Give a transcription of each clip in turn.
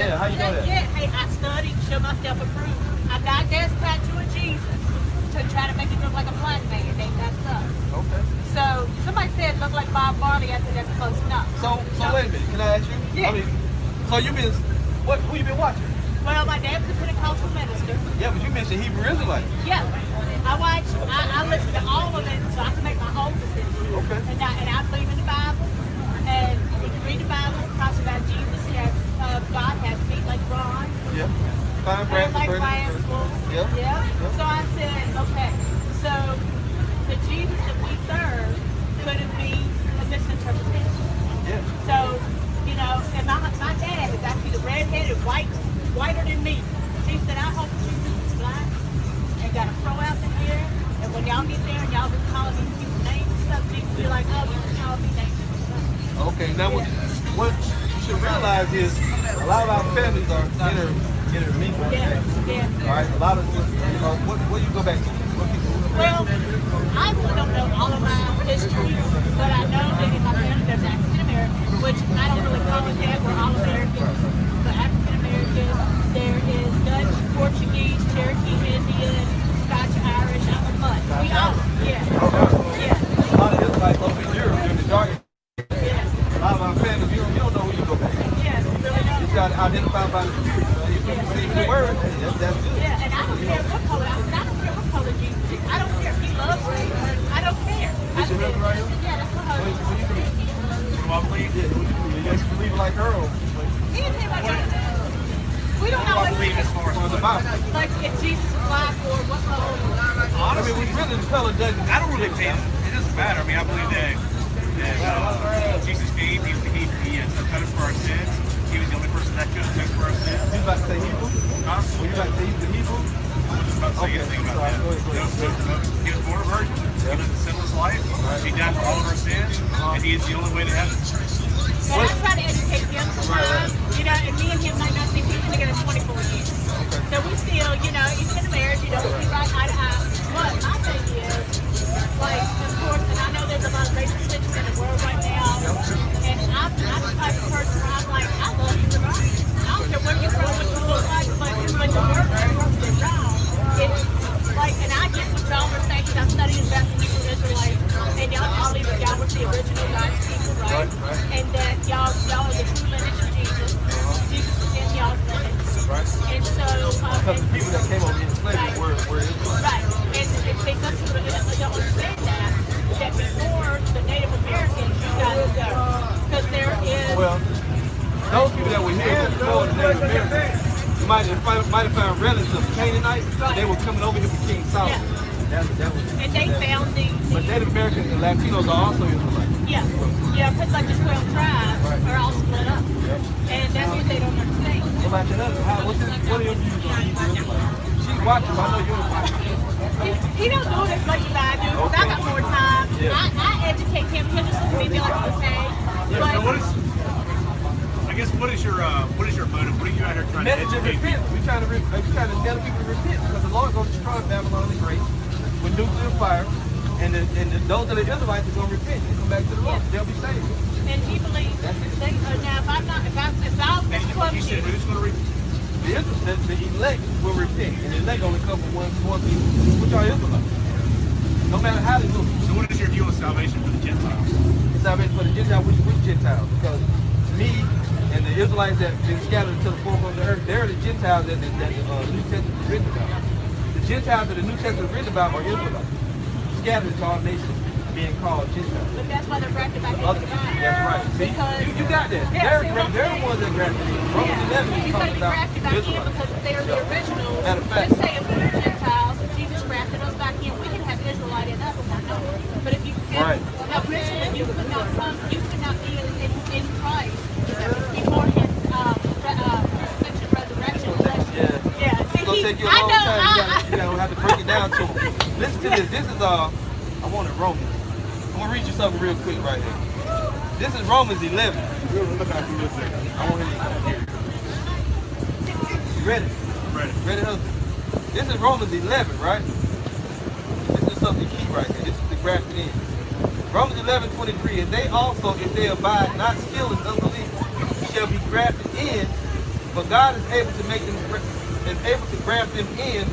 Yeah, how you know that? Yeah, hey, I studied, show myself approved. I got this tattoo of Jesus to try to make it look like a black man. They messed up. Okay. So somebody said it looked like Bob Marley. I said that's close enough. So wait a minute. Can I ask you? Yeah. I mean, so you been who you been watching? Well, my dad's a Pentecostal minister. Yeah, but you mentioned Hebrew Israelites. Yeah. I listen to all of it so I can make my own decision. Okay. And I believe in the Bible. And if you read the Bible, it talks about Jesus God has feet like bronze. Yeah. Fine brass Like brass wool. Yeah. Yeah. So I said, okay, so the Jesus that we serve couldn't be a misinterpretation. Yeah. So, you know, and my dad is actually the redheaded, whiter than me. He said, I hope Jesus is black and got a throw out the hair. And when y'all get there and y'all be calling these people names and stuff, Jesus be like, oh, you can call me names and stuff. Okay, now what you should realize is a lot of our families are intermingled. Yeah, yeah. All right, a lot of what you go back to? Well, I really don't know all of my history, but I know that in my family there's African American, which I don't really call it that. We're all Americans, but African American. There is Dutch, Portuguese, Cherokee, Indian, Scotch, Irish. I'm a mutt. We all, yeah. A lot of Israelites over in Europe in the dark. Yeah. A lot of our families, you don't know who you go back to. Yeah, really don't. You got to identify by the spirit. If you receive the word, that's good. Yeah, and I don't care what color. I said, I don't care what color Jesus is. I don't care if he loves me. I don't care. Is your husband right here? Yeah, that's my husband. What do you believe? What do you believe? You guys believe like her or? He didn't have like we don't know what believe as far as the Bible. Like if Jesus is black or what color. Honestly, I mean, really the color doesn't. I don't really pay. It doesn't matter. I mean, I believe that Jesus came. He atoned for our sins. He was the only person that could atone for our sins. You about to say Hebrew? Huh? Were you about to say Hebrew? I was about to say anything about that. He was born a virgin. He lived a sinless life. He died for all of our sins, and he is the only way to heaven. And I try to educate him sometimes, you know, and me and him might not see people together 24 years. So we still, you know, even in a marriage, you know, we see right eye to eye. But my thing is, like, of course, and I know there's a lot of racial tension in the world right now, and I'm the type of person where I'm like, I love you regardless. I don't care where you're from, what you look like, but when the word comes to y'all, it's like, and I get what y'all were saying, because I'm studying about the Hebrew Israelites, and y'all believe that y'all was the original God's people, right? And that y'all are the true lineage of Jesus. Jesus was in y'all's lineage. And so, Because the people that came over in slavery were Israelites. right. And it takes us to understand that before the Native Americans, you guys go. Because there is. Well, those people that were here before the Native Americans, you might have found relatives of Canaanites. They were coming over here for King Solomon. Yeah. That was. And they found the. But Native Americans and Latinos are also Israelites. Yeah, because like the 12 tribes are all split up. Yep. And that's what they don't understand. What about your husband? What are your views on Hebrew Israelites? She's watching. I know you're watching. He don't do it as much as I do, because I got more time. Yeah. I educate him. He'll just look at me and be like, okay. But, So what is your motive? What are you out here trying to Message of educate repent. people? We're trying to tell people to repent because the Lord going to destroy Babylon the Great with nuclear fire, and those that are Israelites are going to repent and come back to the Lord. They'll be saved. and he believes. Now, if I'm not, if I'm And you said who's going to repent? The elect will repent, and the elect only come from one people, which are Israelites. No matter how they look. So what is your view on salvation for the Gentiles? It's salvation for the Gentiles, which Gentiles? Because me and the Israelites that have been scattered to the four corners of the earth, they're the Gentiles that the New Testament is written about. The Gentiles that the New Testament is written about are Israelites, scattered to all nations, being called Gentiles. But that's why they're grafted back into the vine. That's right. See, you got that. Yeah, They're the ones that grafted in. Romans 11 is He's going talking to be about grafted back in Israelites. because they're the originals. Matter of fact. Let's say if we're Gentiles, if Jesus grafted us back in, we can have Israelite in us and not know it. But if you Right. originally you could not come, you could not be in Christ before his crucifixion, resurrection. Yeah. See, It's gonna take you a long time. You gotta have to break it down to them. Listen to this. This is I wanted Romans. I'm gonna read you something real quick right here. This is Romans 11. Look out for this second. I want him to hear it. You ready? Ready. Ready, husband? This is Romans 11, right? This is something key right here. This is the grafted in. Romans 11:23. And they also, if they abide not still in unbelief, shall be grafted in but God is able to make them, is able to graft them in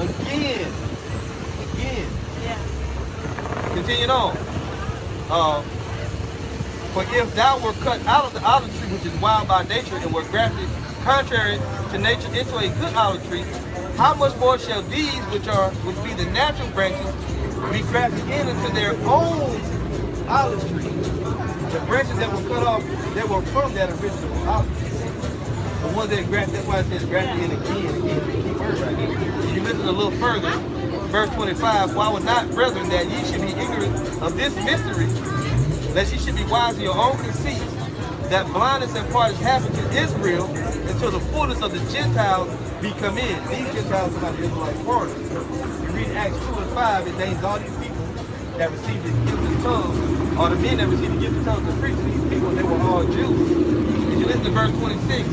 again. Again. Yeah. Continuing on. For if thou were cut out of the olive tree, which is wild by nature, and were grafted contrary to nature into a good olive tree, how much more shall these, which be the natural branches, be grafted in into their own olive tree? The branches that were cut off, they were from that original olive tree. The ones that grafted, that's why it says grafted in again. Key word right here. If you listen a little further, verse 25, for I would not, brethren, that ye should be ignorant of this mystery, lest ye should be wise in your own conceits, that blindness and part is happened to Israel until the fullness of the Gentiles be come in. These Gentiles are not the Israelite foreigners. You read Acts 2 and 5, it names all these people that received the gift of tongues, or the men that received the gift of tongues to preach to these people, they were all Jews. If you listen to verse 26,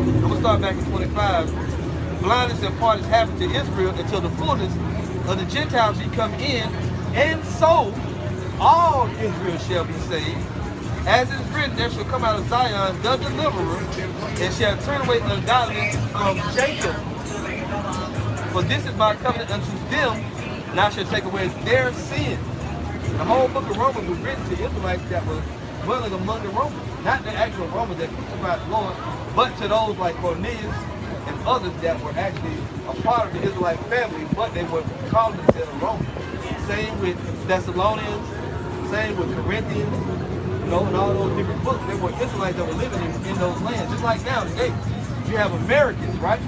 I'm going to start back at 25. Blindness and part is happened to Israel until the fullness of the Gentiles be come in, and so all Israel shall be saved. As it is written, there shall come out of Zion the deliverer, and shall turn away ungodliness from Jacob. For this is my covenant unto them, and I shall take away their sin. The whole book of Romans was written to Israelites that were dwelling among the Romans. Not the actual Romans that crucified the Lord, but to those like Cornelius and others that were actually a part of the Israelite family, but they were calling themselves Romans. Same with Thessalonians, same with Corinthians, you know, and all those different books. There were Israelites that were living in those lands. Just like now today, you have Americans, right?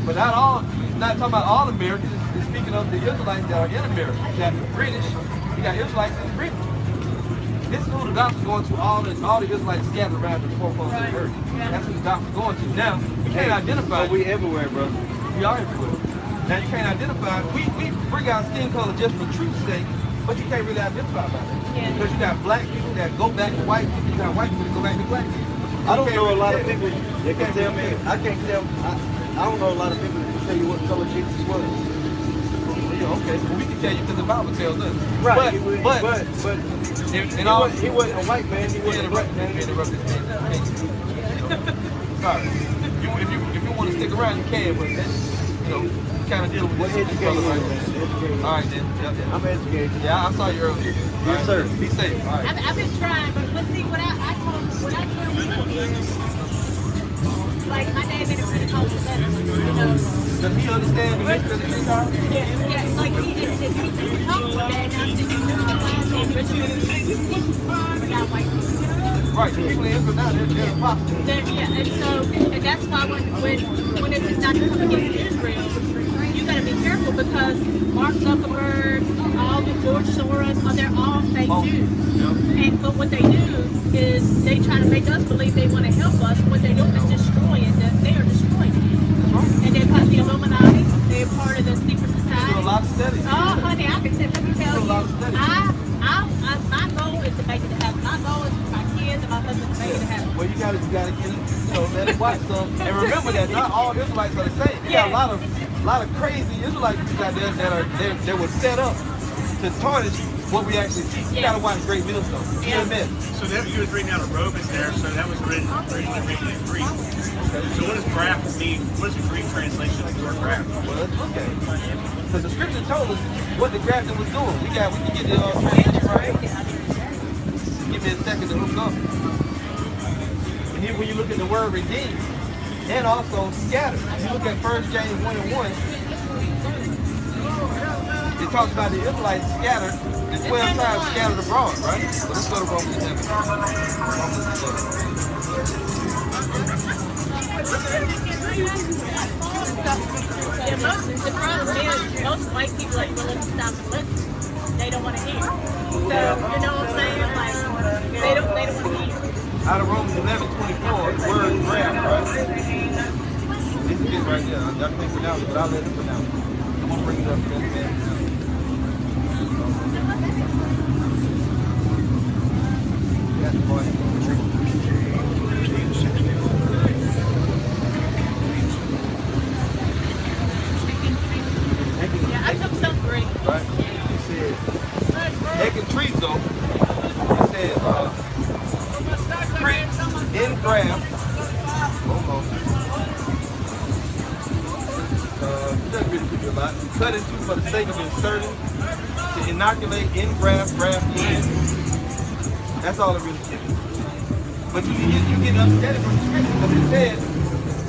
But not all, not talking about all Americans. It's speaking of the Israelites that are in America. You got the British, you got Israelites in Britain. This is who the gospel is going to, all the Israelites scattered around the four corners of the earth. That's who the gospel is going to. Now, you can't identify. But we everywhere, bro. We are everywhere. Now, you can't identify. We bring out skin color just for truth's sake, but you can't really identify by that. Yeah. Because you got black people that go back to white people, you got white people that go back to black people. I don't know a lot of people that can tell me. I can't tell. I don't know a lot of people that can tell you what color Jesus was. Yeah, okay, so we can tell you because the Bible tells us. Right. But he wasn't a white man. He wasn't a black man. Sorry. If you want to stick around, you can, but that's, you know, kind of dealing with What this educated right man? now. All right, then. Yep. I'm educated. Yeah, I saw you earlier. Yes, sir. Be safe. All right. I've been trying, but see, what I tell people is, like, my dad made a Pentecostal letter, you know. Does he understand the mystery of the Gentiles? Yeah, like he did. If he talked to dad, and I said, you know, my name is without white people. Right, the people in Israel now, they're apostles. Yeah, and that's why when it says not to come against Israel, you got to be careful because Mark Zuckerberg, all the George Soros, they're all fake Jews. But what they do is they try to make us believe they want to help us. What they do is destroying them. They are destroying it. And they're part of the Illuminati. They're part of the secret society. Do a lot of studies. Oh, honey, I can tell you. My goal is to make it happen. My goal is for my kids and my husband to make it happen. Well, you gotta get it, you know, let it watch some. And remember that not all Israelites are the same. You got a lot of crazy Israelite people out there that were set up to tarnish what we actually see. You gotta watch Great Millstone. Amen. So that you was reading out of Romans there, so that was originally written in Greek. So what does graft mean? What is the Greek translation of the word graft? Well, let's look at it. Because the scripture told us what the grafting was doing. We can get the translation right. Give me a second to hook up. And here when you look at the word redeemed and also scattered, if you look at 1 James 1 and 1, it talks about the Israelites scattered, the 12 tribes scattered abroad, right? So let's go to Romans 11. Romans 11. The problem is most white people are willing to stop and listen. They don't want to hear. So, you know what I'm saying? Like, they don't want to hear. Out of Romans 11:24, the word graft, right? This is it right there. I can't pronounce it, but I'll let it pronounce it. I'm going to bring it up for that man. That's the point. Yeah, I took some Greek. Right? It says, ekentrizo, it says, in graft, hold on. cut into for the sake of inserting, to inoculate, engraft, graft in. That's all it really is. But you get understanding from the scripture because it says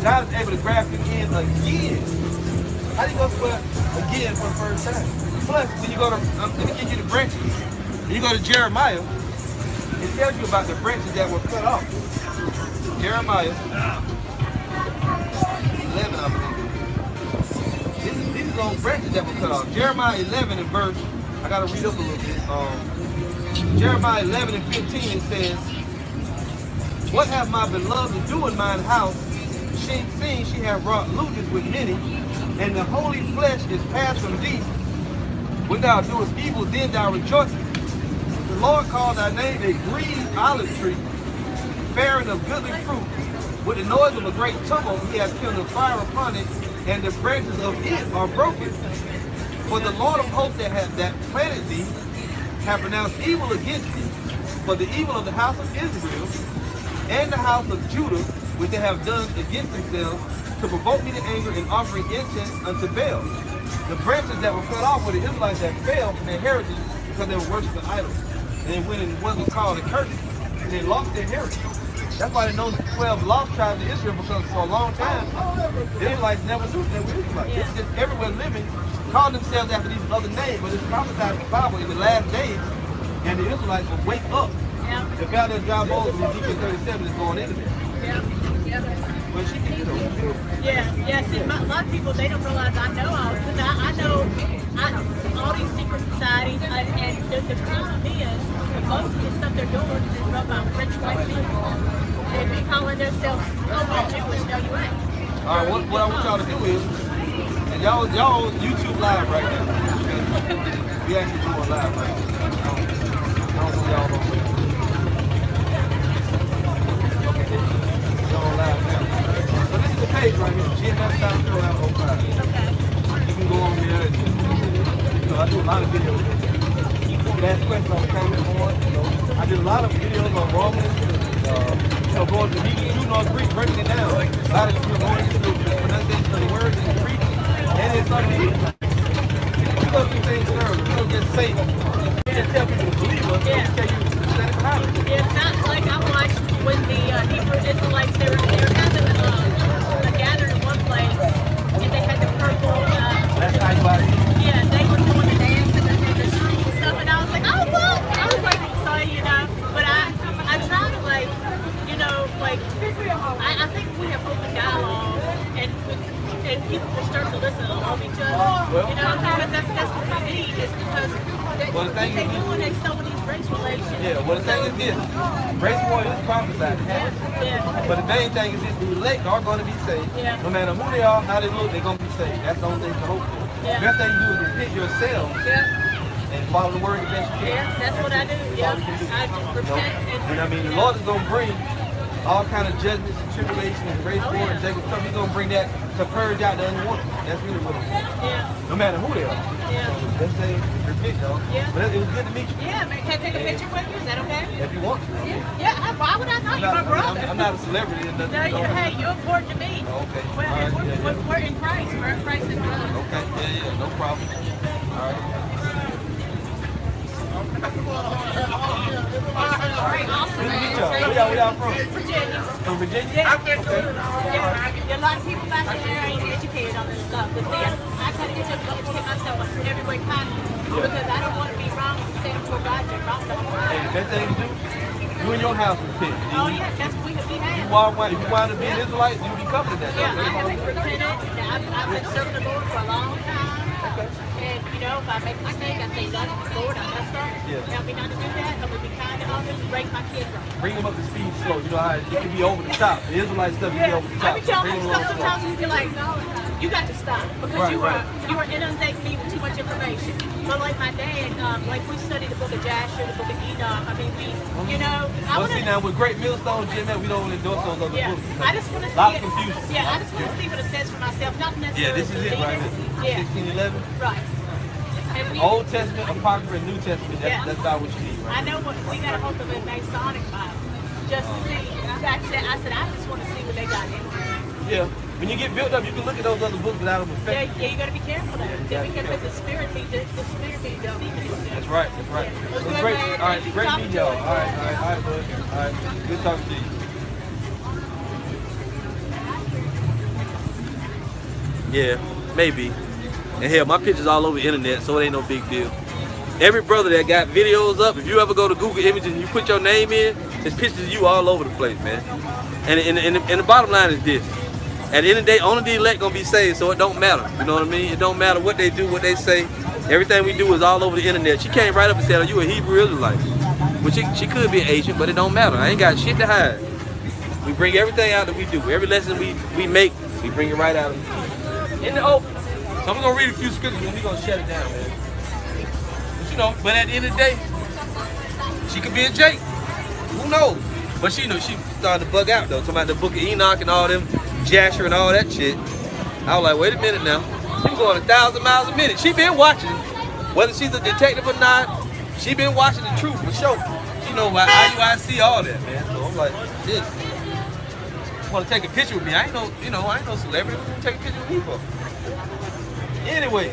God is able to graft it in again. How do you go for again for the first time? Plus, when you go to, let me give you the branches. When you go to Jeremiah, it tells you about the branches that were cut off. Jeremiah 11, I believe. These are those branches that were cut off. Jeremiah 11 and verse, I got to read up a little bit. Jeremiah 11 and 15, it says, what have my beloved to do in mine house? Seeing she have wrought lewdness with many, and the holy flesh is passed from thee. When thou doest evil, then thou rejoicest. The Lord called thy name a green olive tree, bearing of goodly fruit. With the noise of a great tumult, he has kindled a fire upon it, and the branches of it are broken. For the Lord of hosts that planted thee have pronounced evil against thee. For the evil of the house of Israel and the house of Judah, which they have done against themselves, to provoke me to anger in offering incense unto Baal. The branches that were cut off were the Israelites that fell from their heritage because they were worshiping idols. And they went in what was called a curse, and they lost their heritage. That's why they know the 12 lost tribes of Israel, because for a long time, the Israelites never knew they were Israelites. It's just everywhere living, called themselves after these other names, but it's prophesied in the Bible in the last days, and the Israelites will wake up. The God that dry bones in Ezekiel 37 is going into there. But she can, See, a lot of people, they don't realize I know all this. Because I know all these secret societies, and the problem is, most of the stuff they're doing is run by rich white people. They be calling themselves, oh, we're Jewish. No, you ain't. All right, what I want y'all to do is, and y'all YouTube live right now. We actually doing live right now. I don't know y'all know. Y'all live now. So this is the page right here, GMS South Carolina 05. Okay. You can go on there and, I do a lot of videos. Last question on the comment board. I did a lot of videos on Romans, going to Hebrew, North Greek, breaking it down. A lot of people going into the pronunciation of the words in Greek, and it's something. We go through things thoroughly. We don't just say, just tell people to believe us, we tell you to stand behind it. It's not like I watched when the Hebrew Israelites, they were having a gathering in one place, and they had the purple. That's how you buy it. Yeah, they were doing the dance and the street and stuff, and I was like, oh, look! I was like, but I try to, I think we have open dialogue, and people will start to listen and love each other. Well, Because that's what we need, is because they're doing so many race relations. Yeah, well, the thing is this, race war is prophesied. But the main thing is this, the elect are going to be saved. No matter who they are, how they look, they're going to be saved. That's the only thing to hope for. The best thing you do is repent yourself and follow the word against you. That's what I do. I just repent. And I mean, the Lord is going to bring all kind of judgments and tribulations and race war and Jacob stuff. He's going to bring that to purge out the unwanted. That's really what it is. No matter who they are. Let's say repent, though. But it was good to meet you. Yeah, man. Can I take a picture with you? Is that okay? If you want to. Why would I not? You're my brother. I'm not a celebrity. No, hey, you're important to me. Okay. We're in Christ. We're in Christ and brother. Okay. Yeah. No problem. All right. Awesome. Where y'all from? Virginia. From Virginia? Okay. A lot of people back there ain't educated on this stuff. But see, I try to educate myself every way possible because I don't want to be wrong and stand for God and wrong. Hey, the best thing to do, you in your house repent. Oh, yeah, that's what we have. If you want to be an Israelite, you'll be covered in that. Yeah, I have repented. I've been serving the Lord for a long time. And, if I make a mistake, I say, Lord, I messed up. Help me not to do that. I'm going to be kind to others, raise my kids up. Bring them up to speed slow. You know how it can be over the top. The Israelite stuff can be over the top. I be telling them stuff sometimes and you be like, you got to stop. Because you are inundating me with too much information. But like my dad, we studied the book of Jasher, the book of Enoch. I mean, now with Great Millstone, Jim, we don't endorse those other books. I just want to see lot of confusion. I just want to see what it says for myself. Not necessarily. Yeah, this is it right here. 1611. Right. Old Testament, Apocrypha, and New Testament. That's about what you need, right? I know we got to hold them in Masonic Bible just to see. I said, I just want to see what they got in there. Yeah. when you get built up, you can look at those other books without them Yeah, affecting. yeah, you gotta be careful though. Because the spirit be deceiving you. That's right. That's right. Yeah. Well, great. All right. Great meeting y'all. All right, bud. All right. Good talking to you. Yeah, maybe. And hell, my picture's all over the internet, so it ain't no big deal. Every brother that got videos up, if you ever go to Google Images and you put your name in, there's pictures of you all over the place, man. And the bottom line is this. At the end of the day, only the elect gonna be saved, so it don't matter. You know what I mean? It don't matter what they do, what they say. Everything we do is all over the internet. She came right up and said, "Are you a Hebrew Israelite?" Which she could be an Asian, but it don't matter. I ain't got shit to hide. We bring everything out that we do. Every lesson we make, we bring it right out in the open. So I'm gonna read a few scriptures and we're gonna shut it down, man. But you know, but at the end of the day, she could be a Jake. Who knows? But she knew she started to bug out though, talking about the book of Enoch and all them Jasher and all that shit. I was like, wait a minute now. She was going 1,000 miles a minute. She been watching. Whether she's a detective or not, she been watching the truth for sure. She know about IUIC, all that, man. So I'm like, shit. Want to take a picture with me? I ain't no, I ain't no celebrity. What you take a picture with me for? Anyway.